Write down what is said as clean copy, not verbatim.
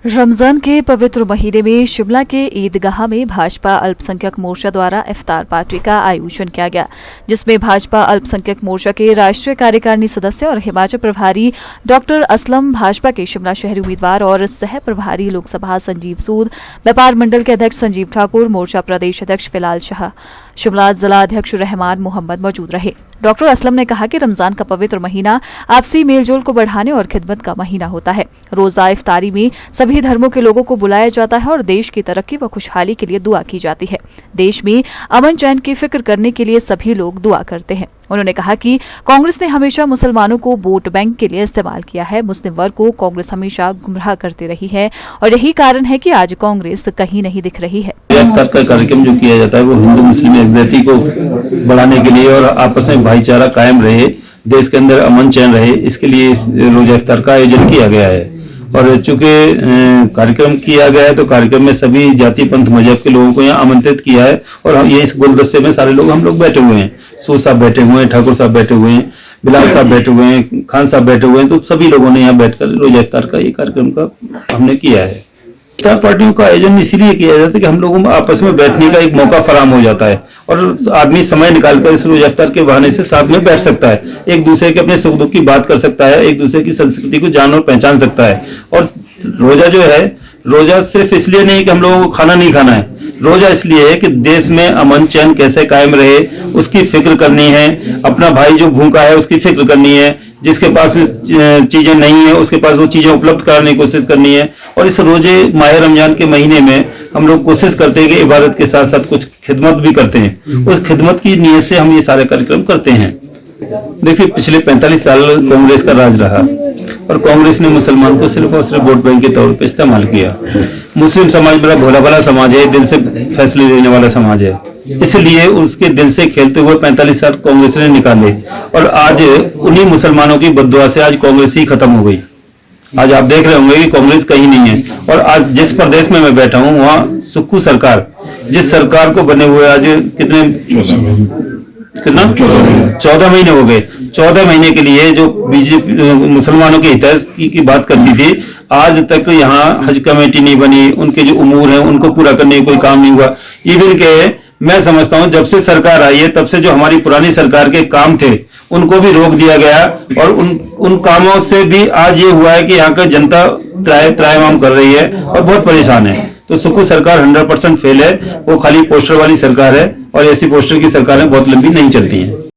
रमजान के पवित्र महीने में शिमला के ईदगाह में भाजपा अल्पसंख्यक मोर्चा द्वारा इफ्तार पार्टी का आयोजन किया गया, जिसमें भाजपा अल्पसंख्यक मोर्चा के राष्ट्रीय कार्यकारिणी सदस्य और हिमाचल प्रभारी डॉक्टर असलम, भाजपा के शिमला शहरी उम्मीदवार और सह प्रभारी लोकसभा संजीव सूद, व्यापार मंडल के अध्यक्ष संजीव ठाकुर, मोर्चा प्रदेश अध्यक्ष फिलहाल शाह, शिमला जिला अध्यक्ष रहमान मोहम्मद मौजूद रहे। डॉक्टर असलम ने कहा कि रमजान का पवित्र महीना आपसी मेलजोल को बढ़ाने और खिदमत का महीना होता है। रोजा इफ्तारी में सभी धर्मों के लोगों को बुलाया जाता है और देश की तरक्की व खुशहाली के लिए दुआ की जाती है। देश में अमन चैन की फिक्र करने के लिए सभी लोग दुआ करते हैं। उन्होंने कहा कि कांग्रेस ने हमेशा मुसलमानों को वोट बैंक के लिए इस्तेमाल किया है। मुस्लिम वर्ग को कांग्रेस हमेशा गुमराह करती रही है और यही कारण है कि आज कांग्रेस कहीं नहीं दिख रही है। इफ्तार का कार्यक्रम जो किया जाता है वो हिंदू मुस्लिम एकजुटता को बढ़ाने के लिए और आपस में भाईचारा कायम रहे, देश के अंदर अमन चैन रहे, इसके लिए रोजा इफ्तार का आयोजन किया गया है। और चूंकि कार्यक्रम किया गया है तो कार्यक्रम में सभी जाति पंथ मजहब के लोगों को यहाँ आमंत्रित किया है और ये इस गुलदस्ते में सारे लोग हम लोग बैठे हुए हैं। सूद साहब बैठे हुए हैं, ठाकुर साहब बैठे हुए हैं, बिलाल साहब बैठे हुए हैं, खान साहब बैठे हुए हैं। तो सभी लोगों ने यहाँ बैठकर रोजा इफ्तार का ये कार्यक्रम का हमने किया है। इफ्तार पार्टियों का आयोजन इसीलिए किया जाता है कि हम लोगों में आपस में बैठने का एक मौका फराहम हो जाता है और आदमी समय निकालकर इस रोजा इफ्तार के बहाने से साथ में बैठ सकता है, एक दूसरे के अपने सुख दुख की बात कर सकता है, एक दूसरे की संस्कृति को जान और पहचान सकता है। और रोजा जो है, रोजा सिर्फ इसलिए नहीं कि हम लोगों को खाना नहीं खाना है, रोजा इसलिए है कि देश में अमन चैन कैसे कायम रहे उसकी फिक्र करनी है। अपना भाई जो भूखा है उसकी फिक्र करनी है, जिसके पास चीजें नहीं है उसके पास वो चीजें उपलब्ध कराने की कोशिश करनी है। और इस रोजे माह रमजान के महीने में हम लोग कोशिश करते हैं कि इबादत के साथ साथ कुछ खिदमत भी करते हैं। उस खिदमत की नीयत से हम ये सारे कार्यक्रम करते हैं। देखिए, पिछले 45 साल कांग्रेस का राज रहा और कांग्रेस ने मुसलमान को सिर्फ और सिर्फ वोट बैंक के तौर पर इस्तेमाल किया। मुस्लिम समाज बड़ा भोला भाला समाज है, दिल से फैसले लेने वाला समाज है, इसलिए उसके दिल से खेलते हुए 45 साल कांग्रेस ने निकाले और आज उन्हीं मुसलमानों की बद्दुआ से आज कांग्रेस ही खत्म हो गई। आज आप देख रहे होंगे कि कांग्रेस कहीं नहीं है। और आज जिस प्रदेश में मैं बैठा हूँ वहाँ सुक्खू सरकार, जिस सरकार को बने हुए आज कितना 14 महीने हो गए। 14 महीने के लिए जो बीजेपी मुसलमानों के हित की बात करती थी, आज तक यहाँ हज कमेटी नहीं बनी, उनके जो उमूर हैं उनको पूरा करने का कोई काम नहीं हुआ। इवन के मैं समझता हूं जब से सरकार आई है तब से जो हमारी पुरानी सरकार के काम थे उनको भी रोक दिया गया और उन कामों से भी आज ये हुआ है कि यहाँ का जनता त्राहिमाम कर रही है और बहुत परेशान है। तो सुक्खू सरकार 100% फेल है, वो खाली पोस्टर वाली सरकार है और ऐसी पोस्टर की सरकारें बहुत लंबी नहीं चलती हैं।